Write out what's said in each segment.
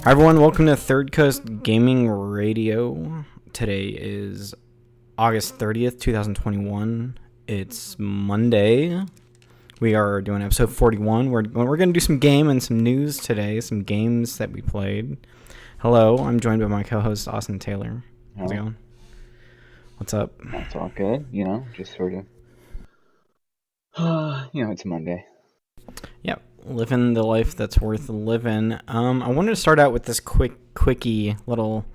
Hi everyone, welcome to Third Coast Gaming Radio. Today is August 30th, 2021. It's Monday. We are doing episode 41. We're going to do some game and some news today, some games that we played. Hello, I'm joined by my co-host Austin Taylor. How's it going? What's up? That's all good, just sort of, it's Monday. Yep, living the life that's worth living. I wanted to start out with this quickie little,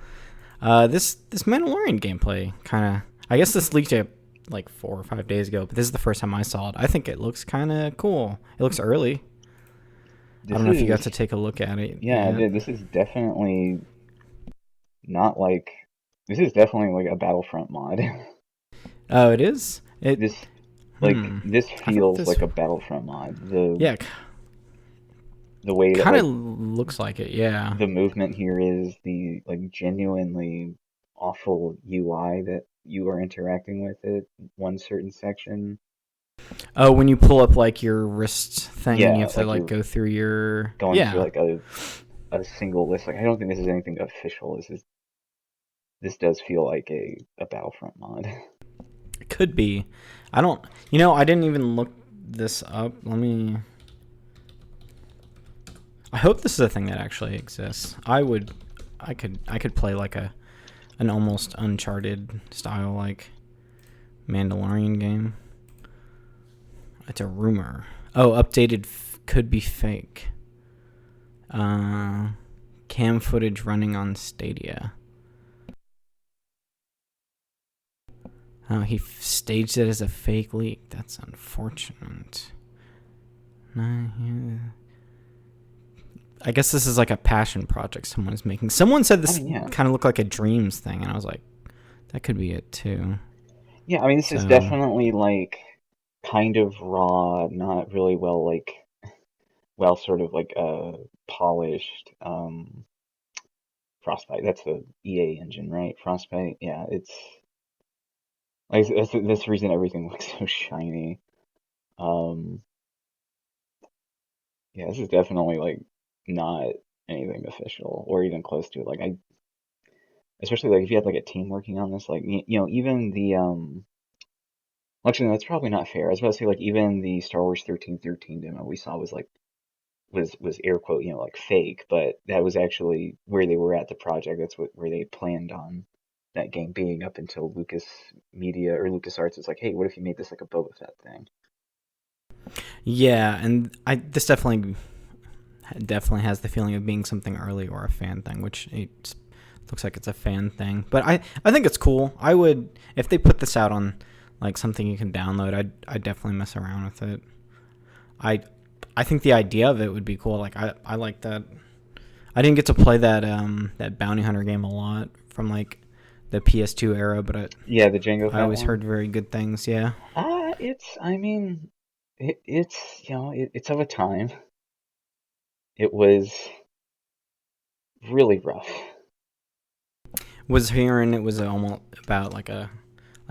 this Mandalorian gameplay, kind of. I guess this leaked like 4 or 5 days ago, but this is the first time I saw it. I think it looks kind of cool. It looks early. I don't know if you got to take a look at it. Yeah, I did. This is definitely not like. This is definitely like a Battlefront mod. Oh, it is? This feels like a Battlefront mod. Yeah. The way that kind of looks like it, yeah. The movement here is the genuinely awful UI that you are interacting with it. One certain section. Oh, when you pull up like your wrist thing, and you have to go through your through like a single list. Like, I don't think this is anything official. This does feel like a Battlefront mod. It could be. I didn't even look this up. I hope this is a thing that actually exists. I could play like an almost Uncharted style like Mandalorian game. It's a rumor. Oh, updated could be fake. Cam footage running on Stadia. Oh, he staged it as a fake leak. That's unfortunate. I guess this is like a passion project someone's making. Someone said this kind of looked like a Dreams thing, and I was like, that could be it too. Yeah, this is definitely like kind of raw, not really sort of like polished. Frostbite. That's the EA engine, right? Frostbite. Yeah, it's. That's the reason everything looks so shiny. Yeah, this is definitely like not anything official or even close to it. Especially like if you had like a team working on this, even the actually no, that's probably not fair. I was about to say like even the Star Wars 1313 demo we saw was was air quote like fake, but that was actually where they were at the project. That's where they planned on that game being up until Lucas Media or LucasArts was like, hey, what if you made this like a Boba Fett thing? Yeah, and this definitely has the feeling of being something early or a fan thing, which it looks like it's a fan thing. But I think it's cool. I would, if they put this out on like something you can download, I'd definitely mess around with it. I think the idea of it would be cool. Like I like that. I didn't get to play that Bounty Hunter game a lot from like the PS2 era, but the Jango Fett I always one. heard very good things. Yeah. It's it's of a time. It was really rough. Was hearing it was almost about like a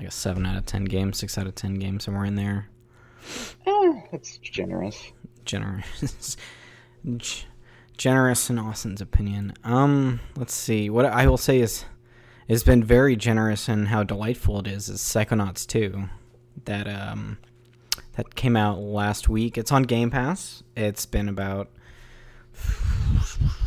7 out of 10 game, 6 out of 10 game, somewhere in there. That's generous. Generous in Austin's opinion. Let's see. What I will say is, it's been very generous in how delightful it is Psychonauts 2. That came out last week. It's on Game Pass. It's been about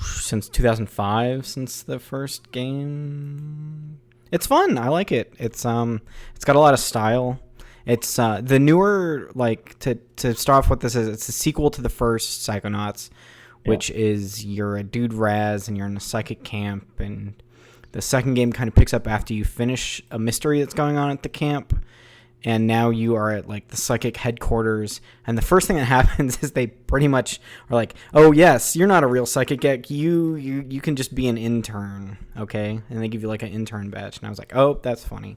since 2005 since the first game. It's fun. I like it. It's got a lot of style. It's the newer, like, to start off what this is, it's a sequel to the first Psychonauts, which is you're a dude Raz and you're in a psychic camp, and the second game kind of picks up after you finish a mystery that's going on at the camp, and now you are at like the psychic headquarters, and the first thing that happens is they pretty much are like, oh yes, you're not a real psychic yet, you can just be an intern, okay? And they give you like an intern badge, and I was like, oh, that's funny.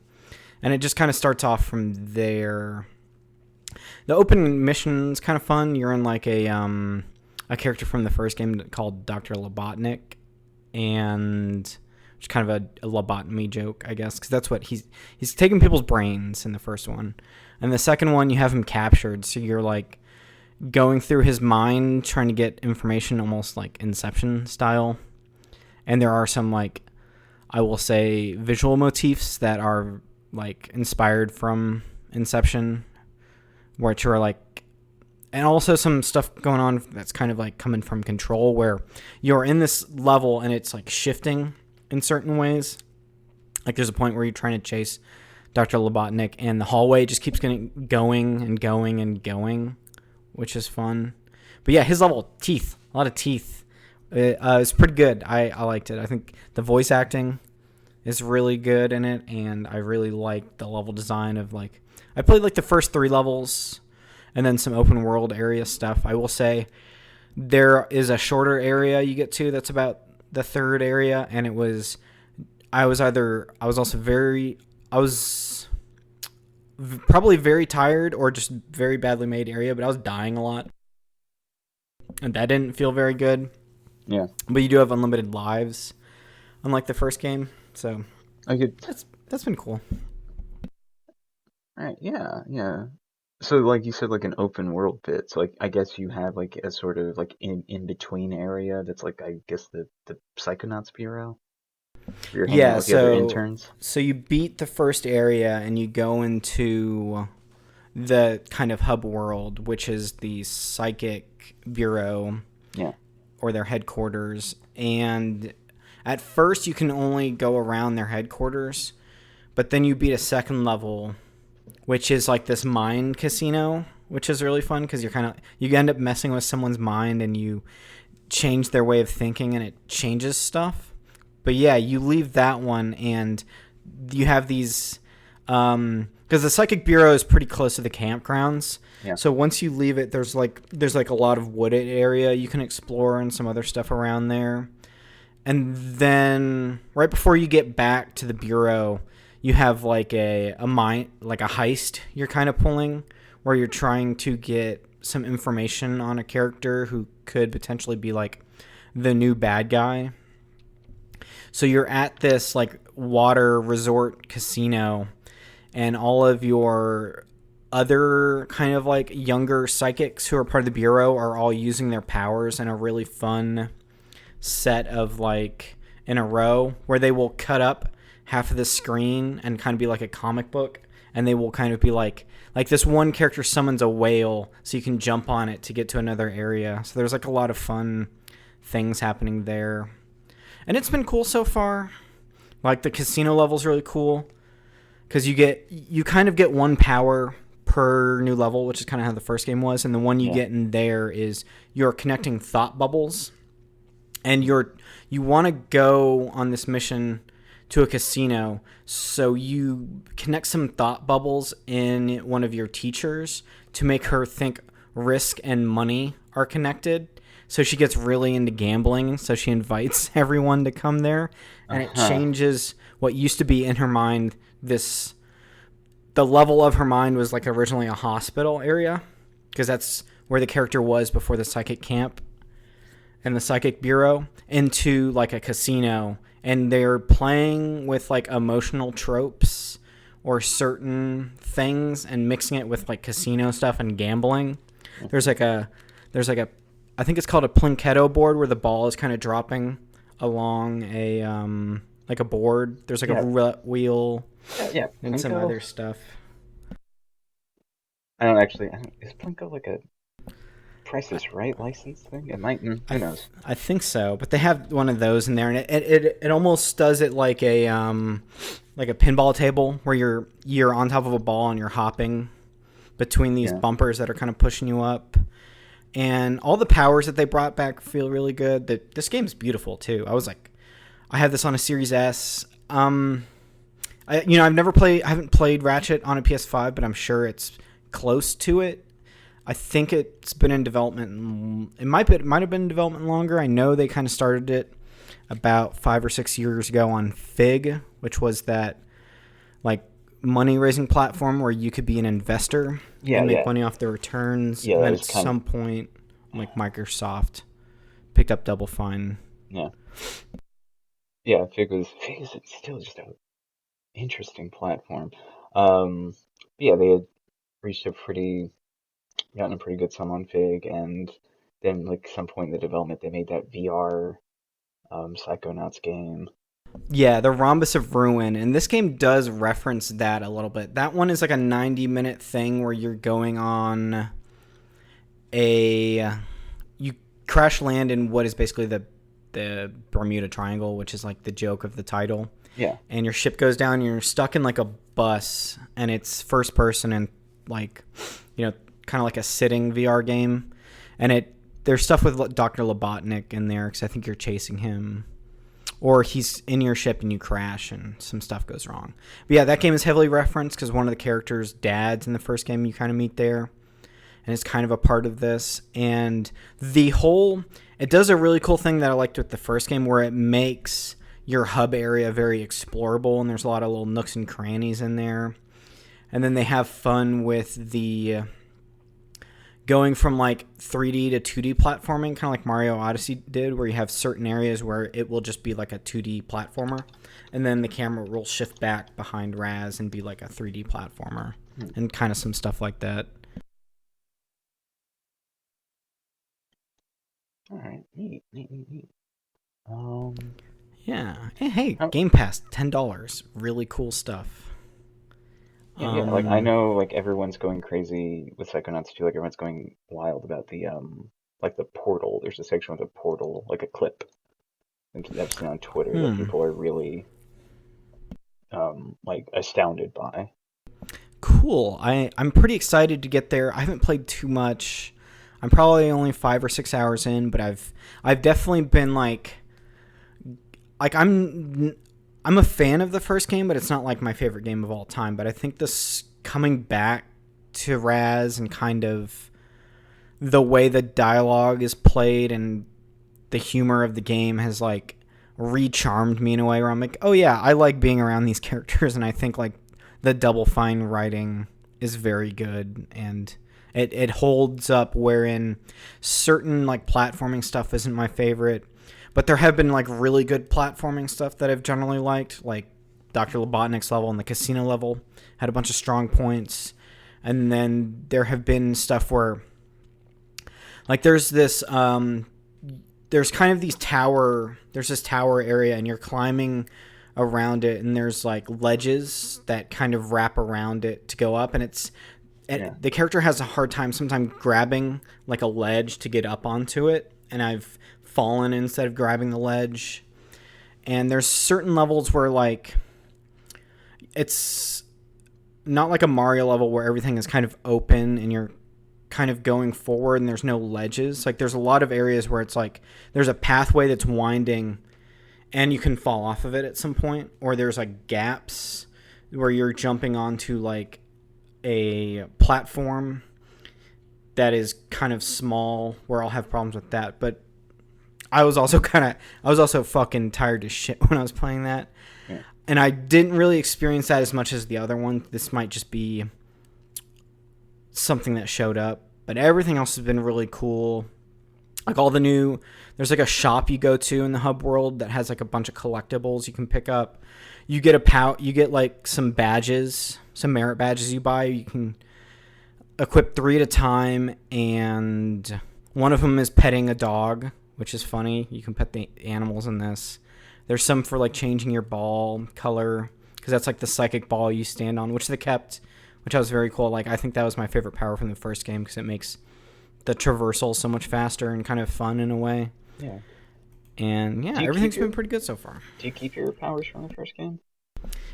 And it just kind of starts off from there. The opening mission's kind of fun. You're in like a character from the first game called Dr. Lobotnik, and it's kind of a lobotomy joke, I guess, because that's what he's taking people's brains in the first one. And the second one, you have him captured, so you're like going through his mind, trying to get information, almost like Inception style. and there are some like I will say visual motifs that are like inspired from Inception, which are like, and also some stuff going on that's kind of like coming from Control, where you're in this level and it's like shifting in certain ways. Like there's a point where you're trying to chase Dr. Robotnik and the hallway just keeps going and going and going, which is fun. But yeah, his level, teeth, a lot of teeth. It's pretty good. I liked it. I think the voice acting is really good in it, and I really like the level design of like, I played like the first 3 levels and then some open world area stuff. I will say there is a shorter area you get to that's about the 3rd area, and I was also I was probably very tired or just very badly made area, but I was dying a lot, and that didn't feel very good. Yeah. But you do have unlimited lives, unlike the first game, so I could. that's been cool. Right. Yeah. Yeah. So, like you said, like an open world bit. So, like, I guess you have like a sort of like in between area that's like, I guess the Psychonauts bureau. Where you're hanging out Yeah, with the other interns. so you beat the first area and you go into the kind of hub world, which is the Psychic Bureau Yeah. or their headquarters. And at first you can only go around their headquarters, but then you beat a second level, which is like this mind casino, which is really fun because you end up messing with someone's mind and you change their way of thinking and it changes stuff. But yeah, you leave that one and you have these because the Psychic Bureau is pretty close to the campgrounds. Yeah. So once you leave it, there's like a lot of wooded area you can explore and some other stuff around there. And then right before you get back to the bureau, you have like a heist you're kind of pulling, where you're trying to get some information on a character who could potentially be like the new bad guy. So you're at this like water resort casino, and all of your other kind of like younger psychics who are part of the bureau are all using their powers in a really fun set of like in a row, where they will cut up half of the screen and kind of be like a comic book, and they will kind of be like this one character summons a whale so you can jump on it to get to another area. So there's like a lot of fun things happening there. And it's been cool so far. Like the casino level's really cool because you kind of get one power per new level, which is kind of how the first game was. And the one you get in there is you're connecting thought bubbles, and you want to go on this mission to a casino, so you connect some thought bubbles in one of your teachers to make her think risk and money are connected. So she gets really into gambling, so she invites everyone to come there, and it changes what used to be in her mind. The level of her mind was like originally a hospital area, because that's where the character was before the psychic camp and the Psychic Bureau, into like a casino, and they're playing with like emotional tropes or certain things and mixing it with like casino stuff and gambling. There's like a I think it's called a plinketto board, where the ball is kind of dropping along a like a board. There's like a roulette wheel and some other stuff. Is Plinko like a Price is Right license thing? It might. Who knows? I think so, but they have one of those in there, and it almost does it like a pinball table, where you're on top of a ball and you're hopping between these bumpers that are kind of pushing you up. And all the powers that they brought back feel really good. This game's beautiful too. I have this on a Series S. I haven't played Ratchet on a PS5, but I'm sure it's close to it. I think it's been in development. It might have been in development longer. I know they kind of started it about 5 or 6 years ago on Fig, which was that like money raising platform where you could be an investor and make money off the returns. Yeah, and then at some point, like Microsoft picked up Double Fine. Yeah. Yeah, Fig is still just an interesting platform. Yeah, they had gotten a pretty good sum on Fig, and then like some point in the development they made that VR Psychonauts game. Yeah, the Rhombus of Ruin, and this game does reference that a little bit. That one is like a 90-minute thing where you're going on you crash land in what is basically the Bermuda Triangle, which is like the joke of the title. Yeah. And your ship goes down and you're stuck in like a bus, and it's first person and like, kind of like a sitting VR game. And there's stuff with Dr. Robotnik in there because I think you're chasing him, or he's in your ship and you crash and some stuff goes wrong. But yeah, that game is heavily referenced because one of the characters' dads in the first game you kind of meet there, and it's kind of a part of this. And it does a really cool thing that I liked with the first game where it makes your hub area very explorable, and there's a lot of little nooks and crannies in there. And then they have fun with the going from like 3D to 2D platforming, kind of like Mario Odyssey did, where you have certain areas where it will just be like a 2D platformer, and then the camera will shift back behind Raz and be like a 3D platformer, and kind of some stuff like that. All right, neat. Yeah. Hey, Game Pass, $10. Really cool stuff. Yeah, like I know, like everyone's going crazy with Psychonauts 2. Like everyone's going wild about the like the portal. There's a section with a portal, like a clip. I think I've seen on Twitter that people are really like astounded by. Cool. I'm pretty excited to get there. I haven't played too much. I'm probably only 5 or 6 hours in, but I've definitely been like I'm a fan of the first game, but it's not like my favorite game of all time. But I think this coming back to Raz and kind of the way the dialogue is played and the humor of the game has like re-charmed me in a way where I'm like, oh yeah, I like being around these characters, and I think like the Double Fine writing is very good, and it holds up, wherein certain like platforming stuff isn't my favorite. But there have been like really good platforming stuff that I've generally liked, like Dr. Robotnik's level and the casino level had a bunch of strong points. And then there have been stuff where like there's this there's kind of there's this tower area, and you're climbing around it, and there's like ledges that kind of wrap around it to go up, and the character has a hard time sometimes grabbing like a ledge to get up onto it, and I've fallen instead of grabbing the ledge. And there's certain levels where like it's not like a Mario level where everything is kind of open and you're kind of going forward and there's no ledges. Like there's a lot of areas where it's like there's a pathway that's winding and you can fall off of it at some point, or there's like gaps where you're jumping onto like a platform that is kind of small, where I'll have problems with that. But I was also fucking tired as shit when I was playing that. Yeah. And I didn't really experience that as much as the other one. This might just be something that showed up. But everything else has been really cool. Like there's like a shop you go to in the hub world that has like a bunch of collectibles you can pick up. You get like some badges, some merit badges you buy. You can equip 3 at a time, and one of them is petting a dog, which is funny. You can pet the animals in this. There's some for like changing your ball color, because that's like the psychic ball you stand on, which they kept, which was very cool. Like I think that was my favorite power from the first game, because it makes the traversal so much faster and kind of fun in a way. Yeah. And yeah, everything's been pretty good so far. Do you keep your powers from the first game?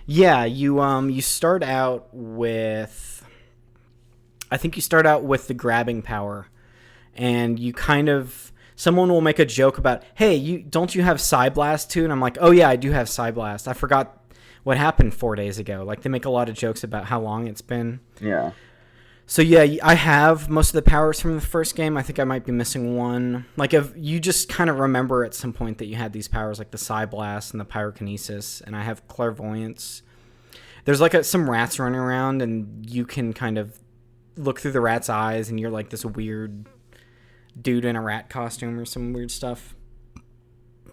Yeah, you start out with, I think you start out with the grabbing power, and you kind of, someone will make a joke about, hey, don't you have Psyblast too? And I'm like, oh yeah, I do have Psyblast. I forgot what happened 4 days ago. Like they make a lot of jokes about how long it's been. Yeah. So yeah, I have most of the powers from the first game. I think I might be missing one. Like if you just kind of remember at some point that you had these powers, like the Psyblast and the Pyrokinesis, and I have Clairvoyance. There's like some rats running around, and you can kind of look through the rat's eyes, and you're like this weird dude in a rat costume or some weird stuff.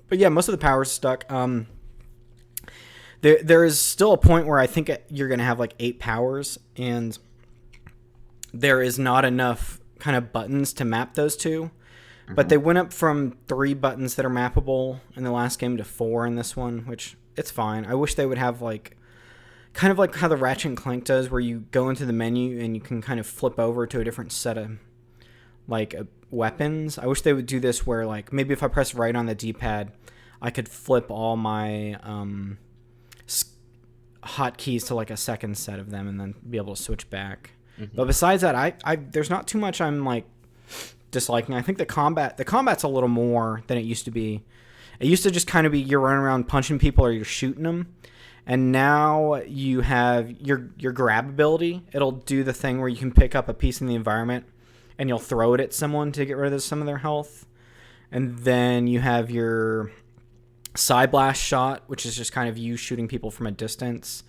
But yeah, most of the powers stuck. There is still a point where I think you're going to have like 8 powers, and there is not enough kind of buttons to map those to. But Hmm. they went up from 3 buttons that are mappable in the last game to 4 in this one, which it's fine. I wish they would have like kind of like how the Ratchet and Clank does, where you go into the menu and you can kind of flip over to a different set of like weapons. I wish they would do this where like maybe if I press right on the D-pad, I could flip all my hotkeys to like a second set of them and then be able to switch back. But Hmm. besides that, I there's not too much I'm like disliking. I think the combat's a little more than it used to be. It used to just kind of be you're running around punching people or you're shooting them, and now you have your grab ability. It'll do the thing where you can pick up a piece in the environment and you'll throw it at someone to get rid of some of their health. And then you have your side blast shot, which is just kind of you shooting people from a distance.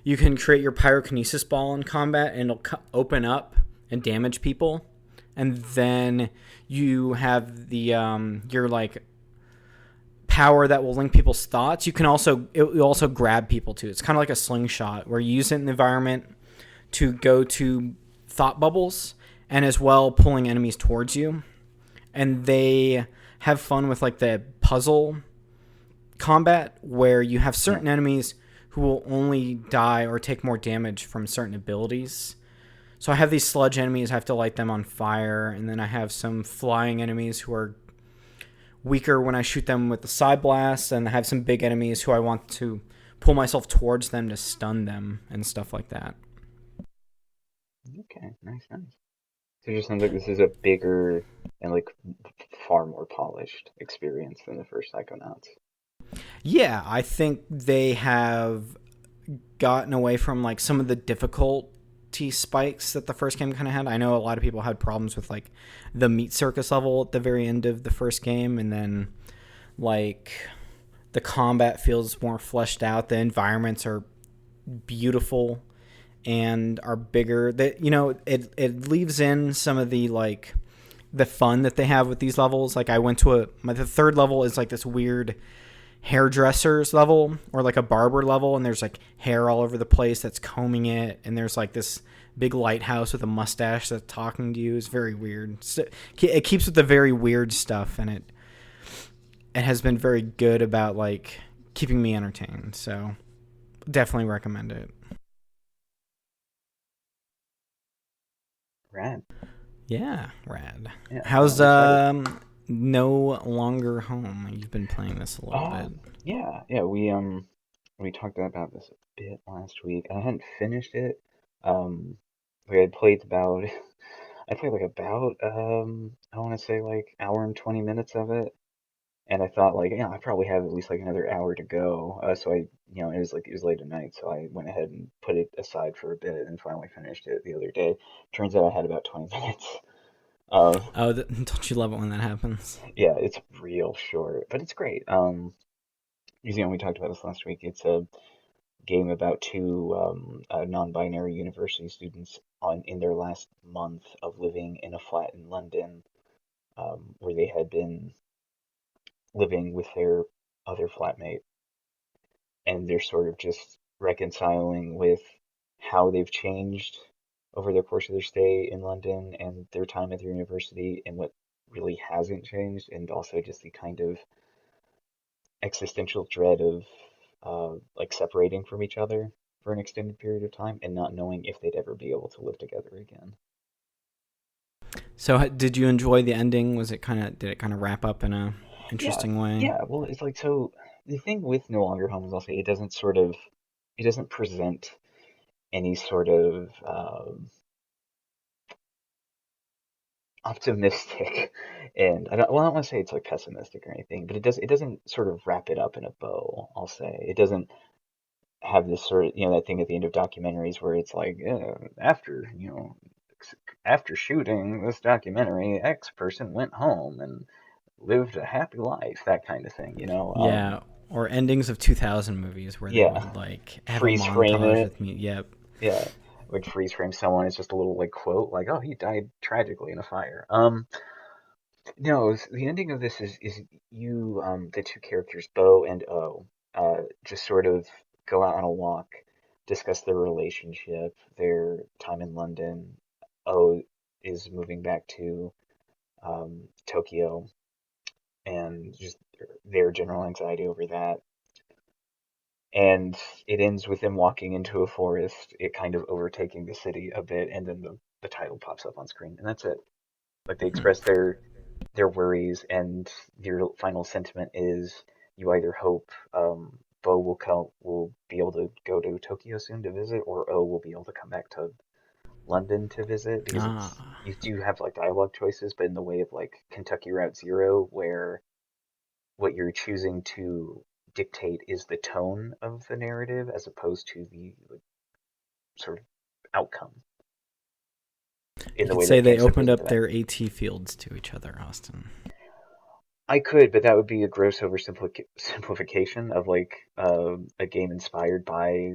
You can create your pyrokinesis ball in combat, and it'll open up and damage people. And then you have the your like power that will link people's thoughts. You can also it will also grab people too. It's kind of like a slingshot where you use it in the environment to go to thought bubbles and as well pulling enemies towards you. And they have fun with like the puzzle combat where you have Yeah. certain enemies who will only die or take more damage from certain abilities. So I have these sludge enemies, I have to light them on fire, and then I have some flying enemies who are weaker when I shoot them with the side blast, and I have some big enemies who I want to pull myself towards them to stun them and stuff like that. Okay. Nice, nice. So it just sounds like this is a bigger and like far more polished experience than the first Psychonauts. Yeah, I think they have gotten away from like some of the difficulty spikes that the first game kind of had. I know a lot of people had problems with like the meat circus level at the very end of the first game, and then like the combat feels more fleshed out. The environments are beautiful and are bigger. That it leaves in some of the like the fun that they have with these levels. Like I went to the third level is like this weird hairdressers level or like a barber level, and there's like hair all over the place that's combing it, and there's like this big lighthouse with a mustache that's talking to you. It's very weird. So it keeps with the very weird stuff, and it has been very good about like keeping me entertained. So definitely recommend it. Rad. Yeah, rad. Yeah, no, How's I'm excited. No Longer Home? You've been playing this a little bit. Yeah, yeah. We talked about this a bit last week. I hadn't finished it. We had played about I played like about I want to say like hour and 20 minutes of it. And I thought like, yeah, I probably have at least like another hour to go. So it was late at night, so I went ahead and put it aside for a bit and finally finished it the other day. Turns out I had about 20 minutes. Uh, Oh, don't you love it when that happens? yeah, it's real short, but it's great. We talked about this last week. It's a game about two non-binary university students in their last month of living in a flat in London, where they had been living with their other flatmate, and they're sort of just reconciling with how they've changed over the course of their stay in London and their time at the university, and what really hasn't changed, and also just the kind of existential dread of like separating from each other for an extended period of time and not knowing if they'd ever be able to live together again. So, did you enjoy the ending? Did it kind of wrap up in a Yeah, interesting way? yeah. Well, it's like so. The thing with No Longer Home is also it doesn't present any sort of optimistic and I don't want to say it's like pessimistic or anything, but it doesn't sort of wrap it up in a bow. I'll say it doesn't have this sort of that thing at the end of documentaries where it's like after after shooting this documentary, X person went home and lived a happy life, that kind of thing. Yeah, or endings of 2000 movies where they Yeah, would like have a freeze frame montage it. with me. Yep. Yeah, like freeze frame someone. It's just a little like quote, like, "Oh, he died tragically in a fire." No, the ending of this is the two characters, Bo and O, just sort of go out on a walk, discuss their relationship, their time in London. O is moving back to Tokyo, and just their general anxiety over that. And it ends with them walking into a forest, it kind of overtaking the city a bit, and then the title pops up on screen, and that's it. Like they Hmm. express their worries, and their final sentiment is you either hope Bo will be able to go to Tokyo soon to visit, or O will be able to come back to London to visit, because it's Ah. you do have like dialogue choices, but in the way of like Kentucky Route Zero, where what you're choosing to dictate is the tone of the narrative as opposed to the like, sort of outcome in You the could way say that they games have opened presented up that. their AT fields to each other, Austin. I could, but that would be a gross oversimplification of like a game inspired by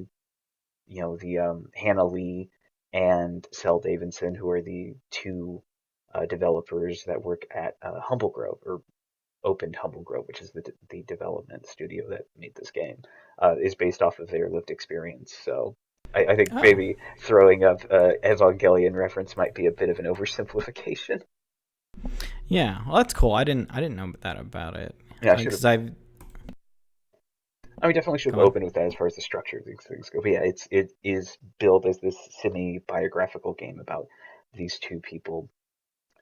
the Hannah Lee and Cell Davidson, who are the two developers that work at Humble Grove, or opened Humble Grove, which is the development studio that made this game, is based off of their lived experience. So I think Oh, maybe throwing up Evangelion reference might be a bit of an oversimplification. yeah. Well, that's cool. I didn't know that about it. Yeah, I should have. Because I've I mean, definitely should go have on. opened with that as far as the structure of these things go. But yeah, it is billed as this semi-biographical game about these two people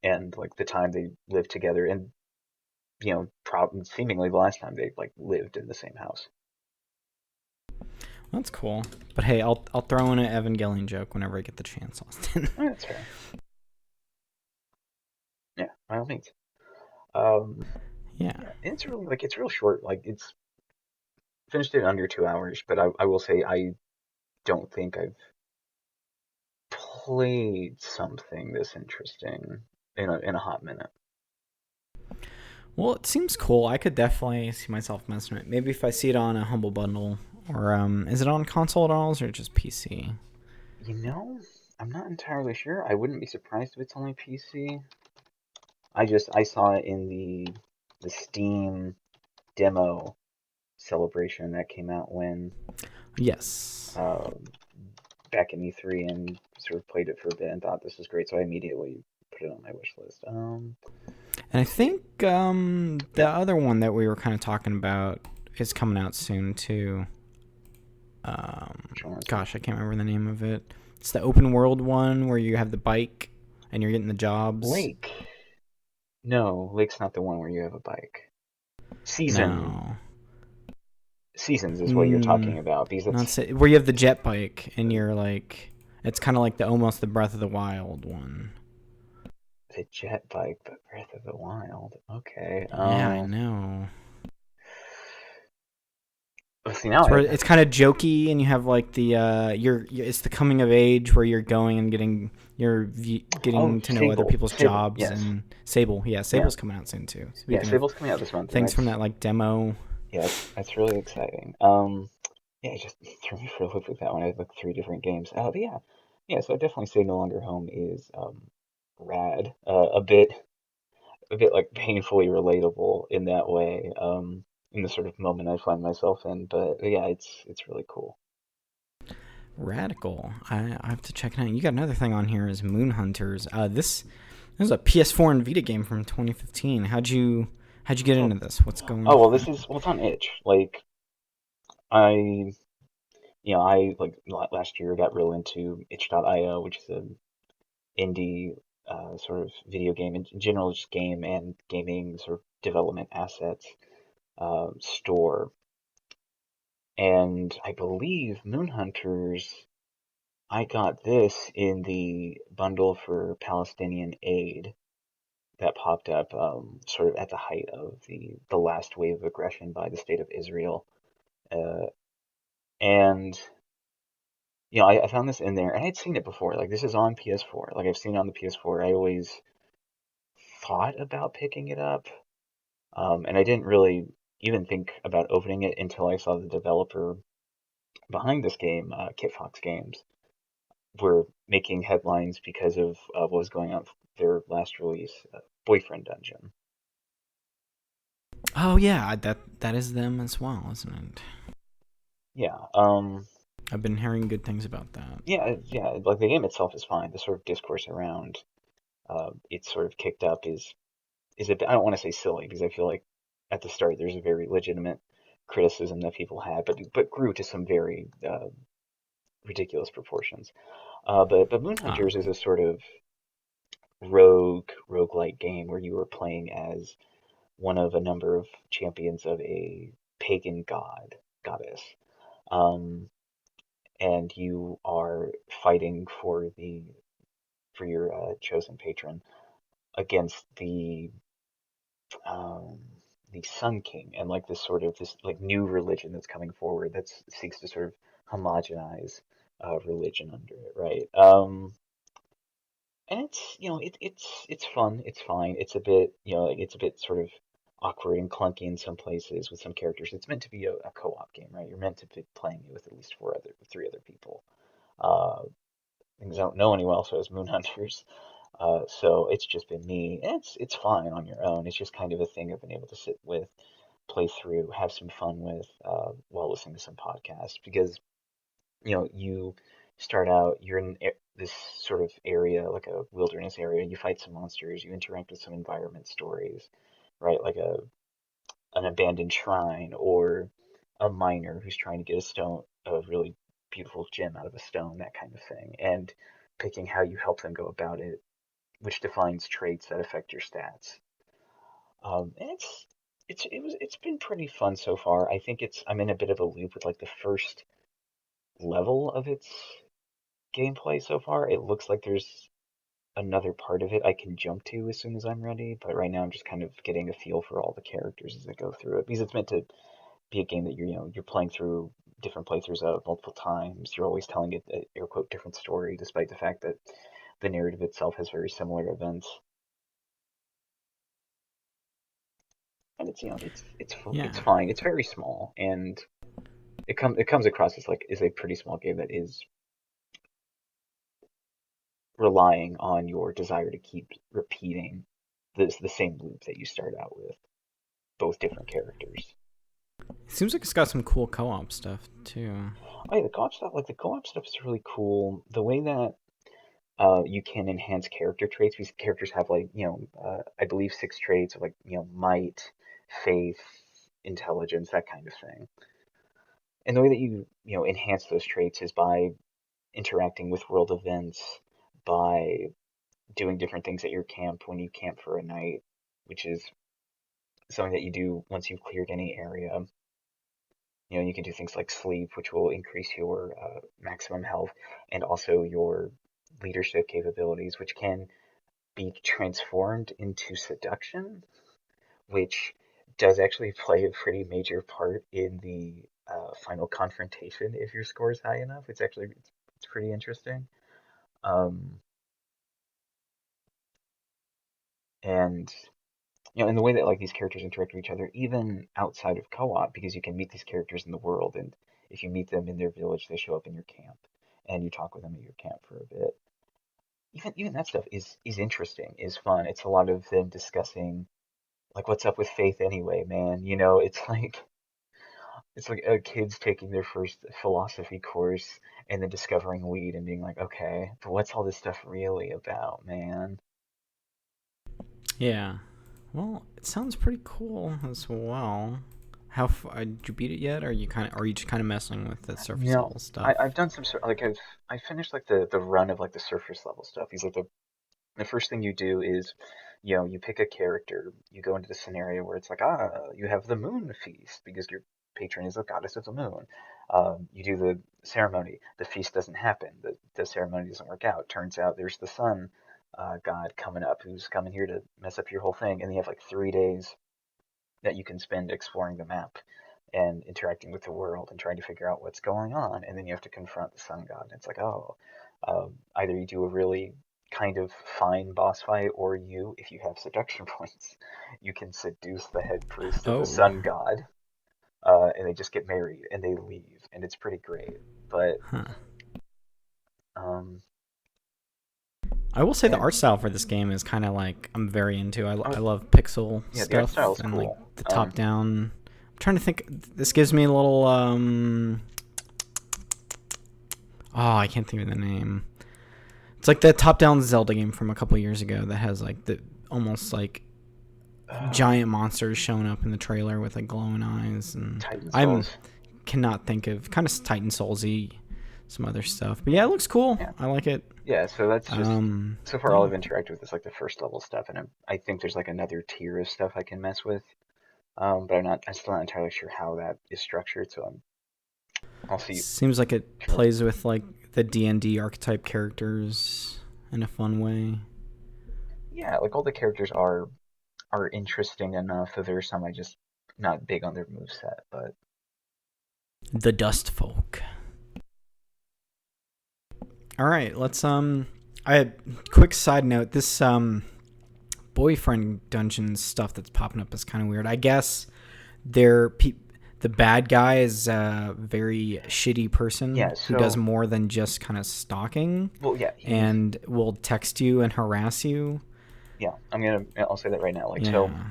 and like the time they lived together, and seemingly the last time they like lived in the same house. That's cool. But hey, I'll throw in an Evangelion joke whenever I get the chance, Austin. Oh, that's fair. Yeah, by all means. Um, Yeah. yeah, and it's really like it's real short. Like it's finished in under 2 hours, but I will say I don't think I've played something this interesting in a hot minute. Well, it seems cool. I could definitely see myself messing with it. Maybe if I see it on a Humble Bundle, or is it on console at all, or just PC? You know, I'm not entirely sure. I wouldn't be surprised if it's only PC. I saw it in the Steam demo celebration that came out when Yes. uh, back in E3, and sort of played it for a bit and thought this was great, so I immediately put it on my wish list. And I Let's see. think the Yeah, other one that we were kind of talking about is coming out soon too. which one was that? Gosh, I can't remember the name of it. It's the open world one where you have the bike and you're getting the jobs. Lake. No, Lake's not the one where you have a bike. Season. No. Seasons is what you're Mm, talking about, because not it's where you have the jet bike and you're like, it's kind of like the almost the Breath of the Wild one. the jet bike, but Breath of the Wild. Okay. Yeah, I know. See now It's where it's kind of jokey, and you have like the it's the coming of age where you're going and oh, getting to know other Sable. people's Sable, jobs. yes. And Sable, yeah, Yeah. Sable's coming out soon too. Yeah, Speaking of Sable's coming out this month, and things from that like demo. that's really exciting. Yeah, it just threw me for a loop with that one. I had like three different games. But yeah, yeah. So I definitely say No Longer Home is rad. A bit like painfully relatable in that way. In the sort of moment I find myself in. But yeah, it's really cool. Radical. I have to check it out. You got another thing on here is Moon Hunters. This is a PS4 and Vita game from 2015. How'd you get Oh, into this? What's going oh well, on? it's on itch. Like I I like last year got real into itch.io, which is an indie sort of video game, in general, just game and gaming sort of development assets store. And I believe Moon Hunters, I got this in the bundle for Palestinian aid that popped up sort of at the height of the last wave of aggression by the state of Israel. Uh, and I found this in there, and I'd seen it before. Like this is on PS4. Like I've seen it on the PS4. I always thought about picking it up, and I didn't really even think about opening it until I saw the developer behind this game, Kit Fox Games, were making headlines because of what was going on with their last release, Boyfriend Dungeon. Oh yeah, that is them as well, isn't it? Yeah, I've been hearing good things about that. yeah. Like the game itself is fine. The sort of discourse around it's sort of kicked up is is a bit, I don't want to say silly because I feel like at the start there's a very legitimate criticism that people had, but grew to some very ridiculous proportions. But Moon Ah, Hunters is a sort of roguelike game where you are playing as one of a number of champions of a pagan goddess. Um, and you are fighting for your chosen patron against um, the Sun King and like this like new religion that's coming forward that seeks to sort of homogenize religion under it, right? And it's it's fun, it's fine. It's a bit like it's a bit sort of awkward and clunky in some places with some characters. It's meant to be a co-op game, right? You're meant to be playing it with at least three other people. Uh, because I don't know anyone else who has Moon Hunters. So it's just been me. And it's fine on your own. It's just kind of a thing I've been able to sit with, play through, have some fun with while listening to some podcasts. Because you start out, you're in this sort of area, like a wilderness area. You fight some monsters. You interact with some environment stories, right? Like an abandoned shrine or a miner who's trying to get a really beautiful gem out of a stone, that kind of thing, and picking how you help them go about it, which defines traits that affect your stats. And it's been pretty fun so far. I think I'm in a bit of a loop with like the first level of its gameplay so far. It looks like there's another part of it I can jump to as soon as I'm ready, but right now I'm just kind of getting a feel for all the characters as I go through it because it's meant to be a game that you're playing through different playthroughs of multiple times. You're always telling it a air quote different story, despite the fact that the narrative itself has very similar events. And it's yeah. fine. It's very small, and it comes across as like is a pretty small game that is relying on your desire to keep repeating the same loop that you start out with, both different characters. It seems like it's got some cool co-op stuff too. Oh yeah, the co-op stuff is really cool. The way that you can enhance character traits because characters have like I believe six traits of like might, faith, intelligence, that kind of thing. And the way that you enhance those traits is by interacting with world events, by doing different things at your camp when you camp for a night, which is something that you do once you've cleared any area. You can do things like sleep, which will increase your maximum health, and also your leadership capabilities, which can be transformed into seduction, which does actually play a pretty major part in the final confrontation if your score is high enough. It's pretty interesting. Um, and and the way that like these characters interact with each other, even outside of co-op, because you can meet these characters in the world, and if you meet them in their village, they show up in your camp, and you talk with them at your camp for a bit. Even that stuff is interesting, is fun. It's a lot of them discussing like what's up with faith anyway, man. It's like kids taking their first philosophy course and then discovering weed and being like, okay, but what's all this stuff really about, man? Yeah. Well, it sounds pretty cool as well. Did you beat it yet? Or are you just kind of messing with the surface No, level stuff? I've done some sort like I finished like the run of like the surface level stuff. He's like the first thing you do is, you pick a character, you go into the scenario where it's like, you have the moon feast because your patron is the goddess of the moon. You do the ceremony, the feast doesn't happen, the ceremony doesn't work out. Turns out there's the sun god coming up who's coming here to mess up your whole thing, and you have like 3 days that you can spend exploring the map and interacting with the world and trying to figure out what's going on. And then you have to confront the sun god. And it's like, either you do a really kind of fine boss fight, or if you have seduction points, you can seduce the head priest of the Oh. sun god, and they just get married and they leave, and it's pretty great. But Huh. um, I will say the yeah, art style for this game is kind of like I'm very into. oh I love pixel yeah, the art style stuff is and like cool. the top down. I'm trying to think. This gives me a little oh, I can't think of the name. It's like the top down Zelda game from a couple years ago that has like the almost like giant monsters showing up in the trailer with like glowing eyes, and Titan I Souls. cannot think of kind of Titan Souls-y, some other stuff. But yeah, it looks cool. Yeah. I like it. Yeah, so that's just so far all Yeah. I've interacted with is like the first level stuff, and I think there's like another tier of stuff I can mess with. But I'm still not entirely sure how that is structured, so I'll see. Seems like it Sure. plays with like the D&D archetype characters in a fun way. Yeah, like all the characters are interesting enough, though there's some I just not big on their moveset, but The Dust Folk. All right, let's I quick side note, this boyfriend dungeon stuff that's popping up is kind of weird. I guess the bad guy is a very shitty person yeah, who does so more than just kind of stalking well, yeah, and will text you and harass you. yeah, I'll say that right now. Like, so Yeah.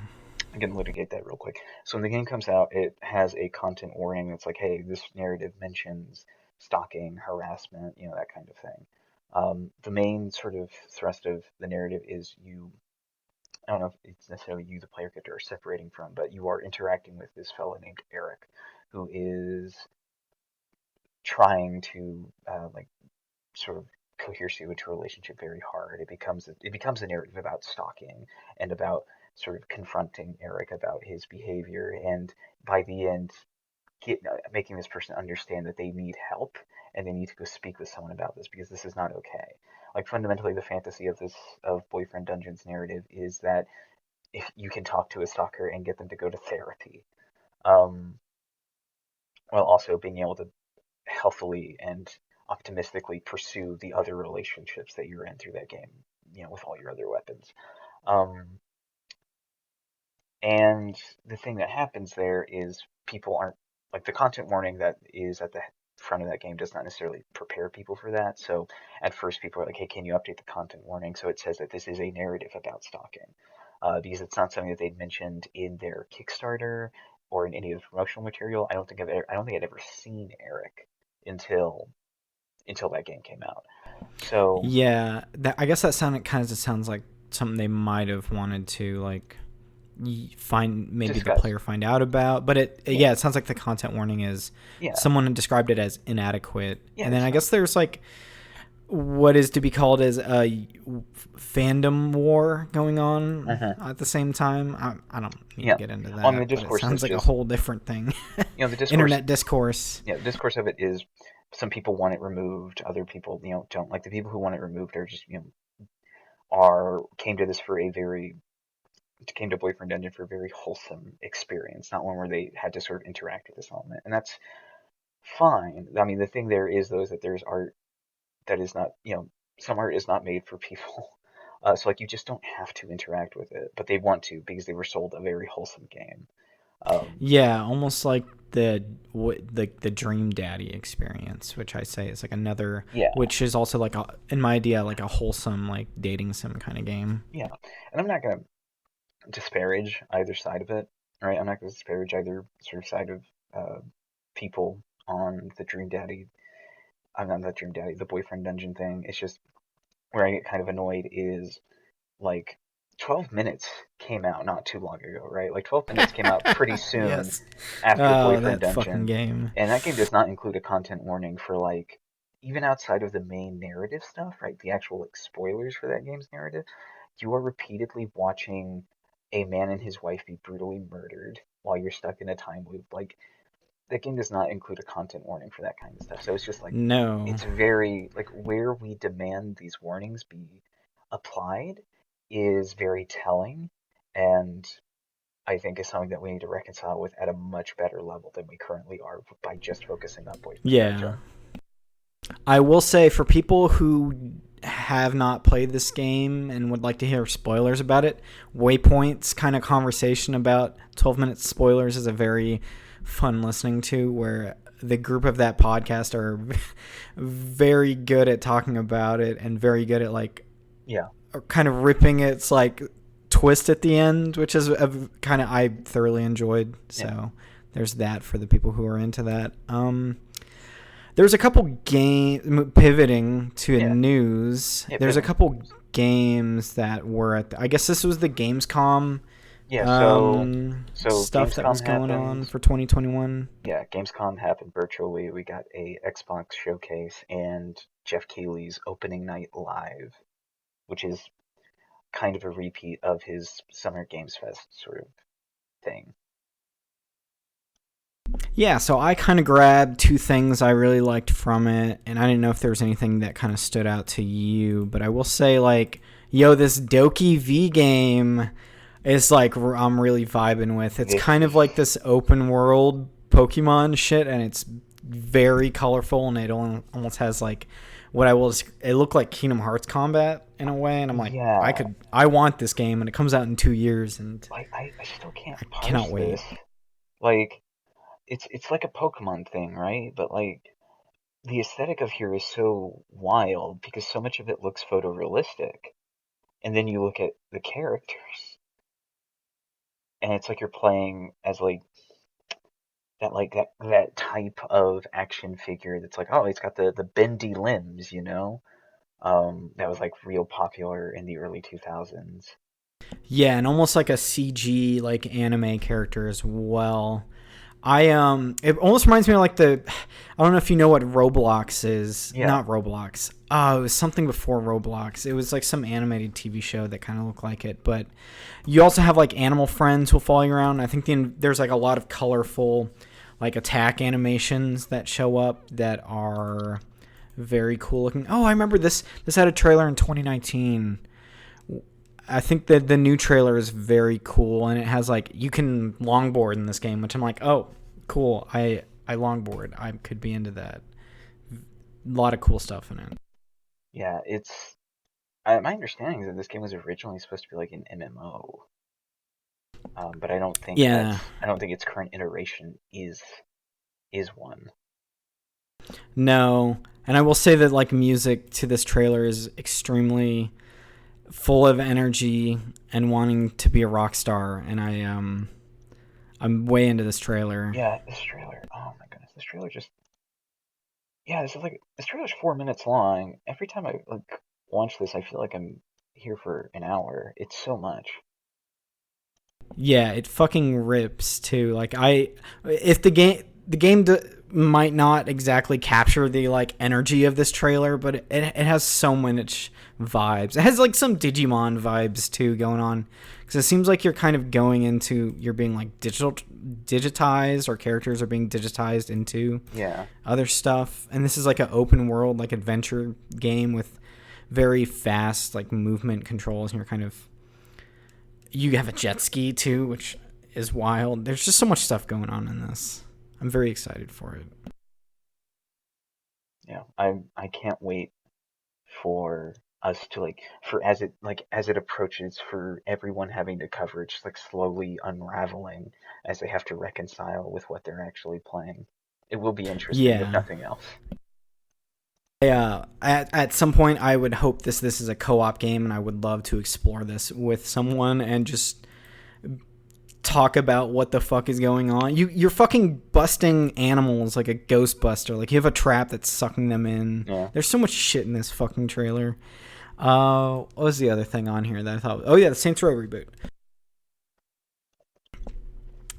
I'm gonna litigate that real quick. So when the game comes out, it has a content warning that's like, hey, this narrative mentions stalking, harassment, that kind of thing. The main sort of thrust of the narrative is you. I don't know if it's necessarily you, the player character, are separating from, but you are interacting with this fellow named Eric, who is trying to like sort of coheres you into a relationship very hard. It becomes a narrative about stalking and about sort of confronting Eric about his behavior, and by the end, making this person understand that they need help and they need to go speak with someone about this because this is not okay. Like fundamentally, the fantasy of Boyfriend Dungeon's narrative is that if you can talk to a stalker and get them to go to therapy, um, while also being able to healthily and optimistically pursue the other relationships that you're in through that game, with all your other weapons. Um, and the thing that happens there is people aren't like the content warning that is at the front of that game does not necessarily prepare people for that. So at first, people are like, "Hey, can you update the content warning so it says that this is a narrative about stalking?" Because it's not something that they'd mentioned in their Kickstarter or in any of the promotional material. I don't think I'd ever seen Eric until that game came out. So Yeah, I guess that sounds like something they might have wanted to like find, maybe the discuss, player find out about, but yeah, it sounds like the content warning is yeah, someone described it as inadequate, yeah, and then it's I not, guess there's like what is to be called as a fandom war going on uh at the same time. I don't need to yeah. get into On the that, but it discourse is sounds like a just, whole different thing. the discourse, Internet discourse. yeah, the discourse of it is some people want it removed, other people, don't. Like the people who want it removed are just, are came to this for a very came to Boyfriend Dungeon for a very wholesome experience, not one where they had to sort of interact with this element, and that's fine. I mean, the thing there is though is that there's art that is not, some art is not made for people. So like you just don't have to interact with it, but they want to because they were sold a very wholesome game. Yeah, almost like the Dream Daddy experience, which I say is like another, Yeah, which is also like in my idea like a wholesome like dating sim kind of game. yeah, and I'm not gonna disparage either side of it, right? I'm not gonna disparage either sort of side of uh, people on the Dream Daddy. I'm not the Dream Daddy, the Boyfriend Dungeon thing. It's just where I get kind of annoyed is like 12 minutes came out not too long ago, right? Like 12 minutes came out pretty soon Yes. after Oh, Boyfriend that fucking Dungeon, game. and that game does not include a content warning for like even outside of the main narrative stuff, right? The actual like spoilers for that game's narrative. You are repeatedly watching a man and his wife be brutally murdered while you're stuck in a time loop. Like that game does not include a content warning for that kind of stuff. So it's just like No. it's very like where we demand these warnings be applied is very telling, and I think is something that we need to reconcile with at a much better level than we currently are by just focusing on Boyfriend Yeah. Dungeon. I will say for people who have not played this game and would like to hear spoilers about it, Waypoint's kind of conversation about 12 minute spoilers is a very fun listening to, where the group of that podcast are very good at talking about it and very good at like Yeah, kind of ripping its like twist at the end, which is a kind of I thoroughly enjoyed. yeah, So there's that for the people who are into that. There's a couple game pivoting to yeah, news. yeah. There's a Pivoting. couple games that were at I guess this was the Gamescom Yeah, so Stuff that was Gamescom going on happened. for 2021. Yeah, Gamescom happened virtually. We got a Xbox showcase and Jeff Keighley's opening night live, which is kind of a repeat of his Summer Games Fest sort of thing. Yeah, so I kind of grabbed two things I really liked from it, and I didn't know if there was anything that kind of stood out to you, but I will say, like, yo, this Doki V game is like I'm really vibing with. It's This kind is of like this open world Pokemon shit, and it's very colorful, and it almost has like what I will. It looked like Kingdom Hearts combat in a way, and I'm like, yeah. I want this game, and it comes out in 2 years, and I still can't I parse cannot wait. this. Like it's like a Pokemon thing, right? But like the aesthetic of here is so wild because so much of it looks photorealistic. And then you look at the characters and it's like you're playing as that type of action figure that's like, oh, he's got the bendy limbs, you know? That was like real popular in the early 2000s. Yeah, and almost like a CG like anime character as well. It almost reminds me of like I don't know if you know what Roblox is. Yeah. Not Roblox. Oh, it was something before Roblox. It was like some animated TV show that kind of looked like it. But you also have like animal friends who follow you around. I think there's like a lot of colorful like attack animations that show up that are very cool looking. Oh, I remember this. This had a trailer in 2019. I think that the new trailer is very cool, and it has like you can longboard in this game, which I'm like, oh, cool. I longboard. I could be into that. A lot of cool stuff in it. Yeah, my understanding is that this game was originally supposed to be like an MMO. But Yeah, I don't think its current iteration is one. no, and I will say that like music to this trailer is extremely full of energy and wanting to be a rock star, and I'm way into this trailer. Yeah, this trailer. Oh my goodness, this trailer just yeah, this trailer's 4 minutes long. Every time I like watch this, I feel like I'm here for an hour. It's so much. Yeah, it fucking rips too. Like if the game might not exactly capture the like energy of this trailer, but it has so much vibes. It has like some Digimon vibes too going on, because it seems like you're kind of going into you're being like digitized, or characters are being digitized into Yeah, other stuff. And this is like an open world like adventure game with very fast like movement controls, and you're kind of you have a jet ski too, which is wild. There's just so much stuff going on in this. I'm very excited for it. yeah. I can't wait for us to for as it approaches for everyone having to cover it, just like slowly unraveling as they have to reconcile with what they're actually playing. It will be interesting if Yeah. nothing else. At some point, I would hope this is a co-op game, and I would love to explore this with someone and just talk about what the fuck is going on. You're fucking busting animals like a Ghostbuster. Like you have a trap that's sucking them in. Yeah. There's so much shit in this fucking trailer. What was the other thing on here that I thought? Oh yeah, the Saints Row reboot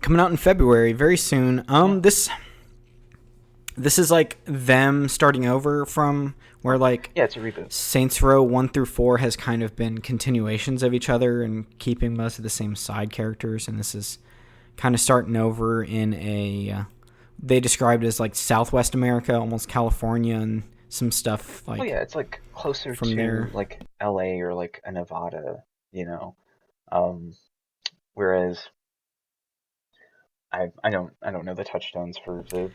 coming out in February, very soon. Yeah. This is like them starting over from where like Yeah, it's a reboot. Saints Row 1 through 4 has kind of been continuations of each other and keeping most of the same side characters, and this is kind of starting over in they described it as like Southwest America, almost California, and some stuff Oh like yeah, it's like closer from to there. like LA or like a Nevada, you know. Um, whereas I don't know the touchstones for the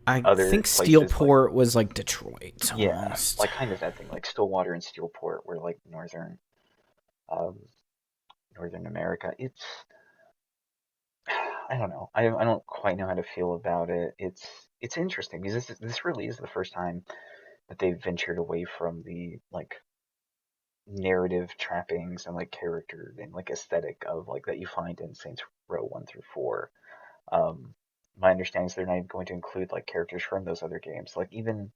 I other think places like Steelport was like Detroit yeah, almost. like kind of that thing, like Stillwater and Steelport, where like um northern America. It's I don't know. I don't quite know how to feel about it. It's interesting because this really is the first time that they've ventured away from the like narrative trappings and like character and like aesthetic of like that you find in Saints Row 1 through 4. Um, my understanding is they're not even going to include like characters from those other games. Like even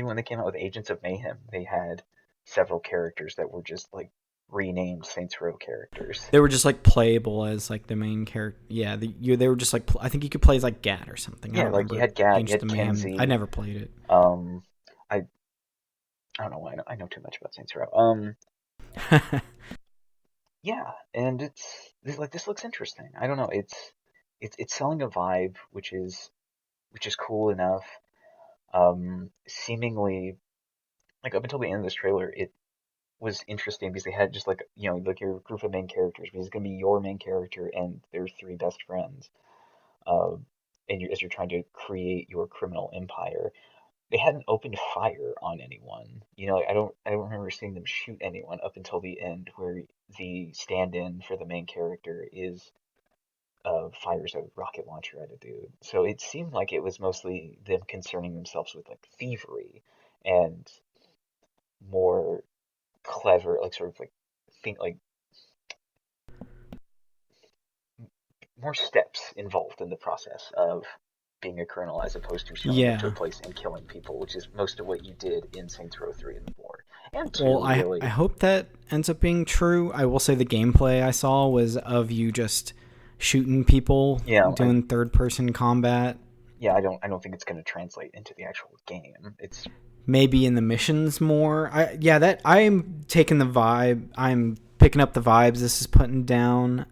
when they came out with Agents of Mayhem, they had several characters that were just like renamed Saints Row characters. They were just like playable as like the main character. Yeah, they were just like I think you could play as like Gat or something. I Yeah, don't like you remember had Gat, you Agents of had Mayhem. I Kinsey. never played Um, I I don't know why I know too much about Saints Row. it. Yeah, and this looks interesting. I don't know. It's selling a vibe which is cool enough. Seemingly like up until the end of this trailer, it was interesting because they had just like like your group of main characters. Because it's gonna be your main character and their three best friends. Um, and as you're trying to create your criminal empire, they hadn't opened fire on anyone. Like, I don't remember seeing them shoot anyone up until the end, where the stand-in for the main character is fires a rocket launcher at a dude. So it seemed like it was mostly them concerning themselves with like thievery and more clever, like sort of like think like more steps involved in the process of being a criminal as opposed to showing up to a Yeah. place and killing people, which is most of what you did in Saints Row 3 and 4. And Well, 2, I really. hope that ends up being true. I will say the gameplay I saw was of you just shooting people, Yeah, doing third person combat. I don't think it's going to translate into the actual game. It's Maybe in the missions more. That I'm taking the vibe. I'm picking up the vibes this is putting down.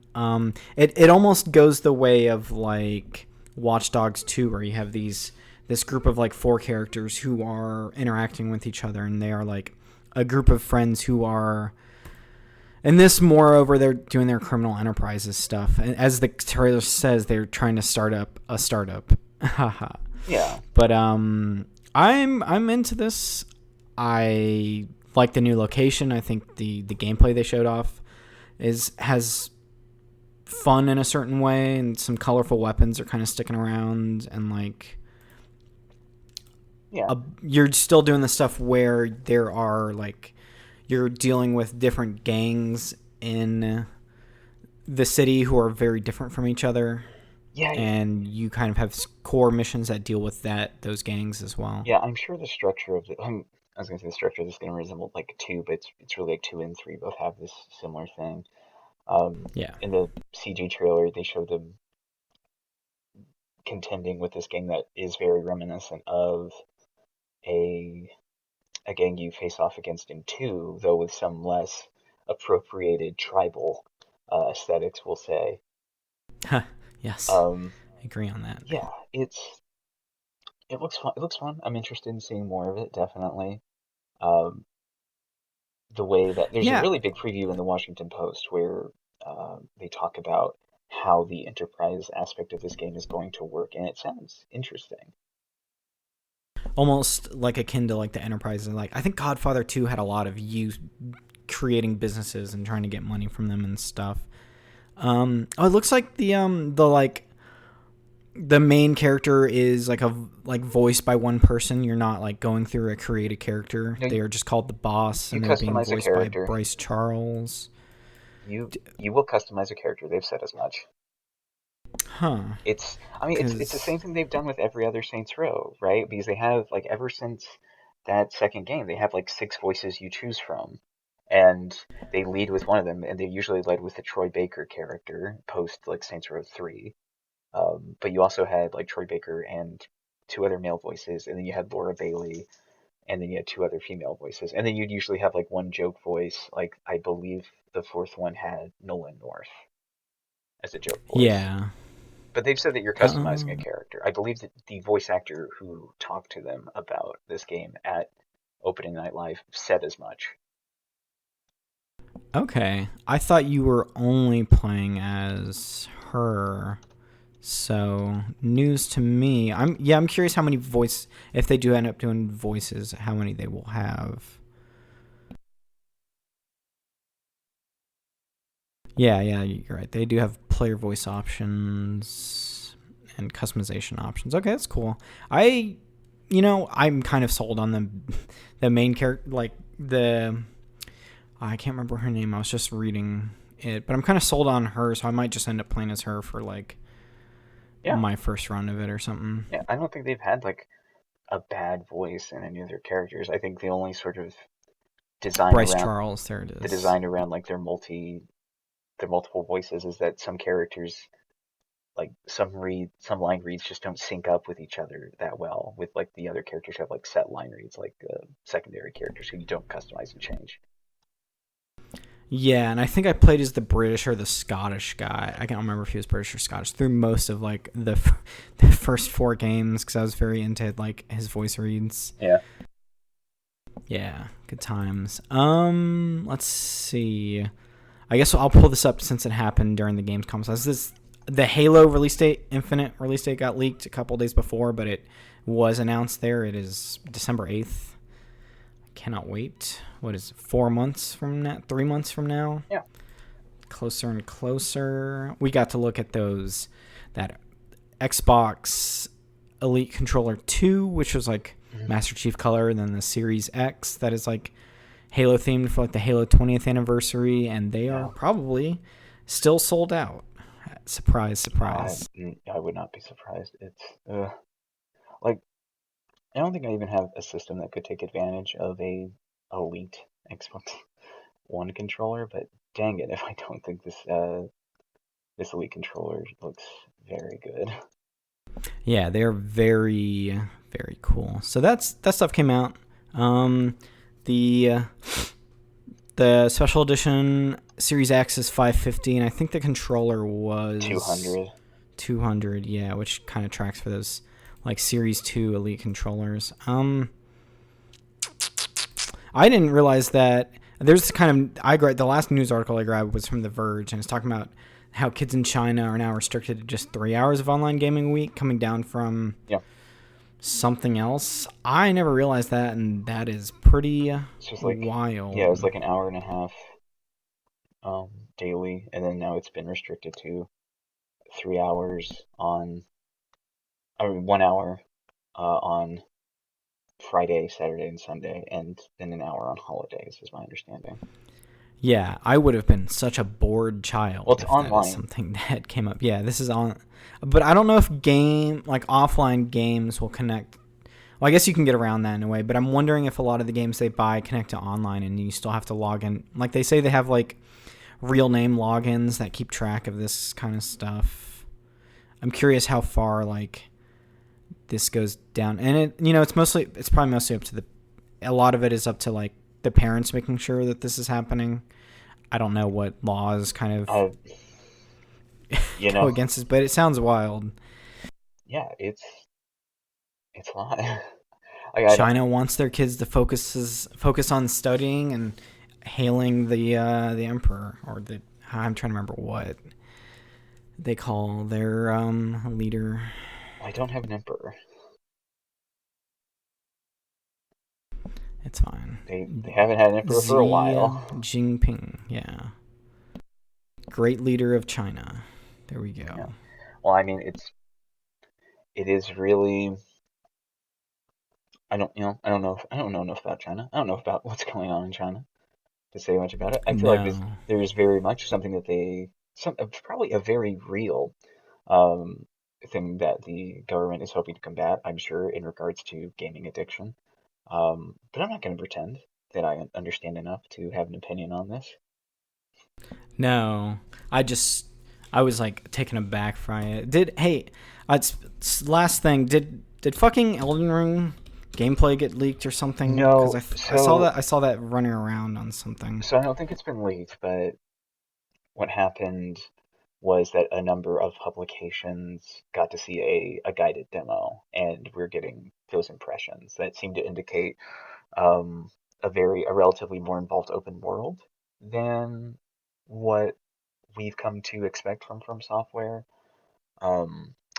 It almost goes the way of like Watch Dogs 2, where you have this group of like four characters who are interacting with each other, and they are like a group of friends who are. And this, moreover, they're doing their criminal enterprises stuff. And as the trailer says, they're trying to start up a startup. Haha. yeah. But I'm into this. I like the new location. I think the gameplay they showed off has fun in a certain way, and some colorful weapons are kind of sticking around, and like Yeah. you're still doing the stuff where there are like you're dealing with different gangs in the city who are very different from each other, Yeah, and you kind of have core missions that deal with those gangs as well. yeah, I'm sure the structure of I was gonna say the structure of this is gonna resemble like two, but it's really like two and three both have this similar thing. Yeah. In the CG trailer, they showed them contending with this gang that is very reminiscent of a a gang you face off against in two, though with some less appropriated tribal aesthetics, we'll say. Yes. Um, I agree on that. yeah, it looks fun. It looks fun. I'm interested in seeing more of it, definitely. Um, the way that there's a Yeah. really big preview in the Washington Post where they talk about how the enterprise aspect of this game is going to work, and it sounds interesting. Almost like akin to like the enterprises. Like I think Godfather 2 had a lot of you creating businesses and trying to get money from them and stuff. It looks like the main character is like voiced by one person. You're not like going through a created character. You know, They are just called the boss, you and they're being customize a voiced by character. Bryce Charles. You will customize a character. They've said as much. Huh. It's the same Because thing they've done with every other Saints Row, right? Because they have like ever since that second game, they have like six voices you choose from, and they lead with one of them, and they usually led with the Troy Baker character post like Saints Row 3. But you also had like Troy Baker and two other male voices, and then you had Laura Bailey, and then you had two other female voices, and then you'd usually have like one joke voice. Like I believe the fourth one had Nolan North as a joke voice. yeah. But they've said that you're customizing a Um. character. I believe that the voice actor who talked to them about this game at Opening Night Live said as much. Okay. I thought you were only playing as her. So news to me. I'm curious how many voice if they do end up doing voices, how many they will have. Yeah, you're right. They do have player voice options and customization options. Okay, that's cool. I'm kind of sold on the main character, like I can't remember her name. I was just reading it, but I'm kind of sold on her, so I might just end up playing as her for like Yeah, my first run of it or something. yeah. I don't think they've had like a bad voice in any of their characters. I think the only sort of design Bryce around Charles, there it the is. design around like their multiple voices is that some characters like some line reads just don't sync up with each other that well with like the other characters who have like set line reads like secondary characters who you don't customize and change. Yeah, and I think I played as the British or the Scottish guy. I can't remember if he was British or Scottish through most of like the first 4 games because I was very into like his voice reads. Yeah. Yeah, good times. Let's see. I guess I'll pull this up since it happened during the Gamescom. So the Halo release date, Infinite release date, got leaked a couple days before, but it was announced there. It is December 8th. Cannot wait. What is it, 4 months from now? 3 months from now? Yeah. Closer and closer. We got to look at that Xbox Elite Controller 2, which was like Master Chief color, and then the Series X that is like Halo themed for like the Halo 20th anniversary, and they are probably still sold out. Surprise, surprise. I would not be surprised. It's like I don't think I even have a system that could take advantage of a elite Xbox One controller, but dang it if I don't think this elite controller looks very good. Yeah, they're very, very cool. So that stuff came out. The special edition Series X is $550, and I think the controller was 200. 200, yeah, which kind of tracks for those like Series 2 Elite controllers. I didn't realize that there's the last news article I grabbed was from The Verge, and it's talking about how kids in China are now restricted to just 3 hours of online gaming a week, coming down from something else. I never realized that, and that is pretty it's just like, wild. Yeah, it was like an hour and a half daily, and then now it's been restricted to 3 hours on, 1 hour on Friday, Saturday, and Sunday, and then an hour on holidays, is my understanding. Yeah, I would have been such a bored child. Well, it's if online. That is something that came up. Yeah, this is on, but I don't know if offline games will connect. Well, I guess you can get around that in a way, but I'm wondering if a lot of the games they buy connect to online, and you still have to log in. Like they say, they have like real name logins that keep track of this kind of stuff. I'm curious how far like this goes down, and it's probably mostly up to a lot of it is up to like the parents making sure that this is happening. I don't know what laws kind of go against this, but it sounds wild. Yeah, it's a lot. China wants their kids to focus on studying and hailing the emperor, or I'm trying to remember what they call their leader. I don't have an emperor. It's fine. They haven't had an emperor for a while. Jinping, yeah. Great leader of China. There we go. Yeah. Well, I mean, it is really. I don't know enough about China. I don't know about what's going on in China to say much about it. I feel like there's very much something that probably a very real thing that the government is hoping to combat, I'm sure, in regards to gaming addiction. But I'm not going to pretend that I understand enough to have an opinion on this. No, I was like taken aback by it. Last thing, did fucking Elden Ring gameplay get leaked or something? No, I saw that running around on something. So I don't think it's been leaked, but what happened was that a number of publications got to see a guided demo, and we're getting those impressions that seem to indicate a relatively more involved open world than what we've come to expect from Software,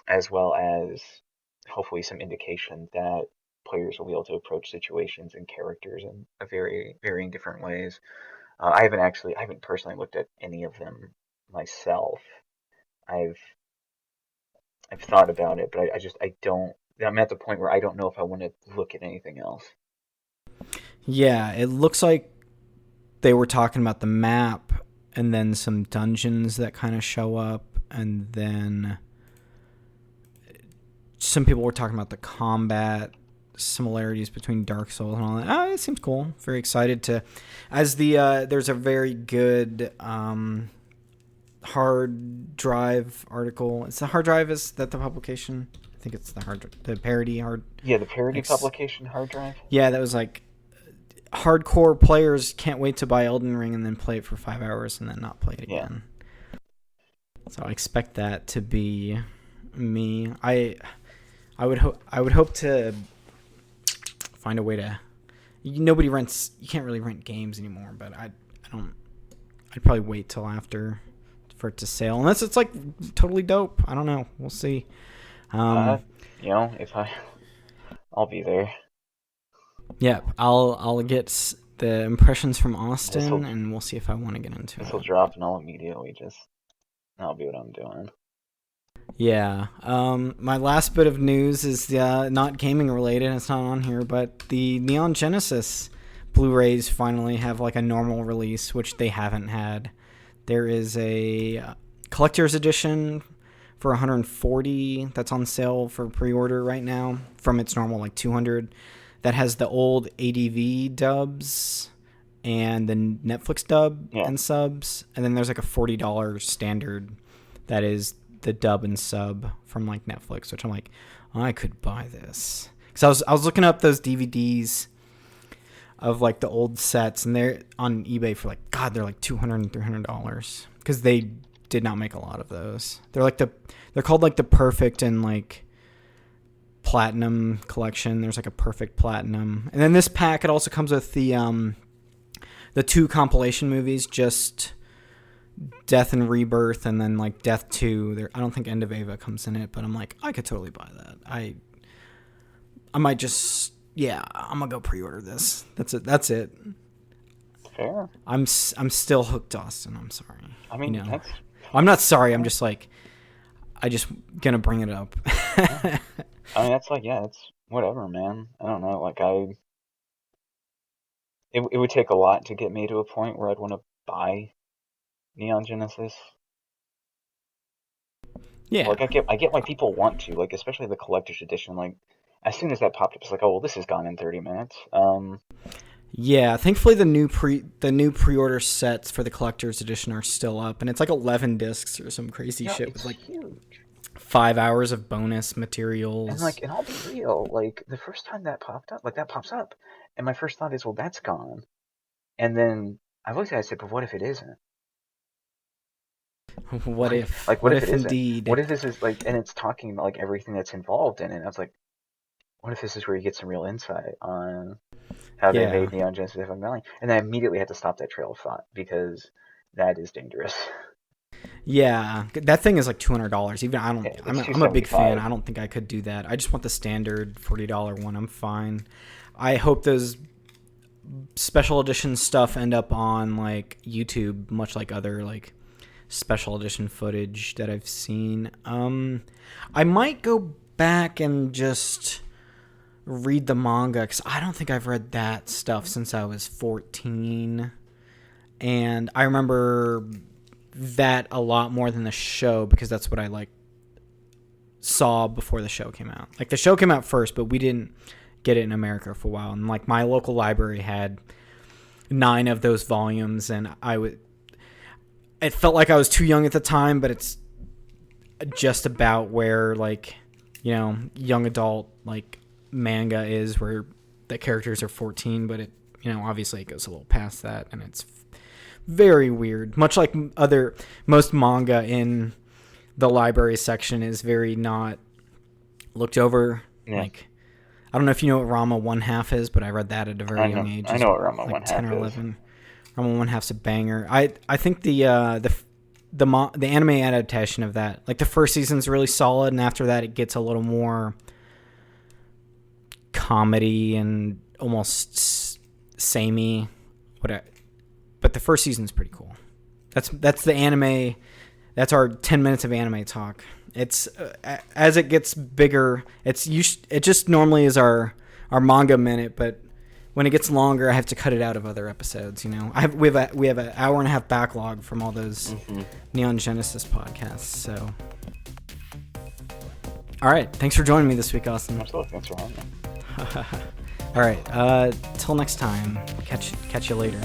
as well as hopefully some indication that players will be able to approach situations and characters in a very varying different ways. I haven't personally looked at any of them myself. I've thought about it, but I don't. I'm at the point where I don't know if I want to look at anything else. Yeah, it looks like they were talking about the map and then some dungeons that kind of show up, and then some people were talking about the combat similarities between Dark Souls and all that. Oh, it seems cool. Very excited to, as the there's a very good hard drive article. It's the hard drive. Is that the publication? I think it's the parody hard. Yeah, the parody publication hard drive. Yeah, that was like hardcore players can't wait to buy Elden Ring and then play it for 5 hours and then not play it again. Yeah. So I expect that to be me. I would hope to find a way to. Nobody rents. You can't really rent games anymore, but I don't. I'd probably wait till after for it to sale, unless it's like totally dope. I don't know. We'll see. I'll be there. Yeah, I'll get the impressions from Austin, and we'll see if I want to get into it. This will drop, and I'll immediately I'll be what I'm doing. Yeah. My last bit of news is not gaming related. It's not on here, but the Neon Genesis Blu-rays finally have like a normal release, which they haven't had. There is a collector's edition for $140 that's on sale for pre-order right now from its normal like $200. That has the old ADV dubs and the Netflix dub and subs, and then there's like a $40 standard that is the dub and sub from like Netflix, which I'm like, I could buy this because I was looking up those DVDs of like the old sets, and they're on eBay for like they're like $200 and $300 because they did not make a lot of those. They're called like the perfect and like platinum collection. There's like a perfect platinum, and then this pack it also comes with the 2 compilation movies, just Death and Rebirth, and then like Death 2. I don't think End of Ava comes in it, but I'm like, I could totally buy that. I might just I'm gonna go pre-order this. That's it. Fair. I'm still hooked, Austin. I'm sorry. I mean, I'm not sorry. I'm just like, I just gonna bring it up. I mean, that's like, it's whatever, man. I don't know. Like, it would take a lot to get me to a point where I'd want to buy Neon Genesis. Yeah. Like, I get why people want to, like, especially the collector's edition. Like, as soon as that popped up, it's like, oh, well, this is gone in 30 minutes. Yeah, thankfully the new pre-order sets for the collector's edition are still up, and it's like 11 discs or some crazy shit with like huge. 5 hours of bonus materials. And I'll be real, like the first time that popped up, like that pops up, and my first thought is, well, that's gone. And then I've looked at it and said, but what if it isn't? What if? Like, what if indeed? What if this is like, and it's talking about like everything that's involved in it? And I was like, what if this is where you get some real insight on how they made Neon Genesis Effect Valley? And I immediately had to stop that trail of thought because that is dangerous. Yeah, that thing is like $200. Even I'm a big fan. I don't think I could do that. I just want the standard $40 one. I'm fine. I hope those special edition stuff end up on like YouTube, much like other like special edition footage that I've seen. I might go back and just read the manga because I don't think I've read that stuff since I was 14, and I remember that a lot more than the show because that's what I like saw before the show came out. Like the show came out first, but we didn't get it in America for a while, and like my local library had 9 of those volumes, and it felt like I was too young at the time, but it's just about where like, you know, young adult like manga is, where the characters are 14, but it, you know, obviously it goes a little past that, and it's very weird. Much like most manga in the library section is very not looked over. Yeah. Like, I don't know if you know what Rama 1/2 is, but I read that at a very young age. I know what Rama 1/2 10 or 11. Rama 1/2's a banger. I think the anime adaptation of that, like the first season's really solid, and after that it gets a little more comedy and almost samey. But the first season's pretty cool. That's the anime. That's our 10 minutes of anime talk. It's as it gets bigger, it just normally is our manga minute, but when it gets longer, I have to cut it out of other episodes. You know, we have an hour and a half backlog from all those Neon Genesis podcasts. So, all right, thanks for joining me this week, Austin. Absolutely, thanks for having me. All right. Till next time. Catch you later.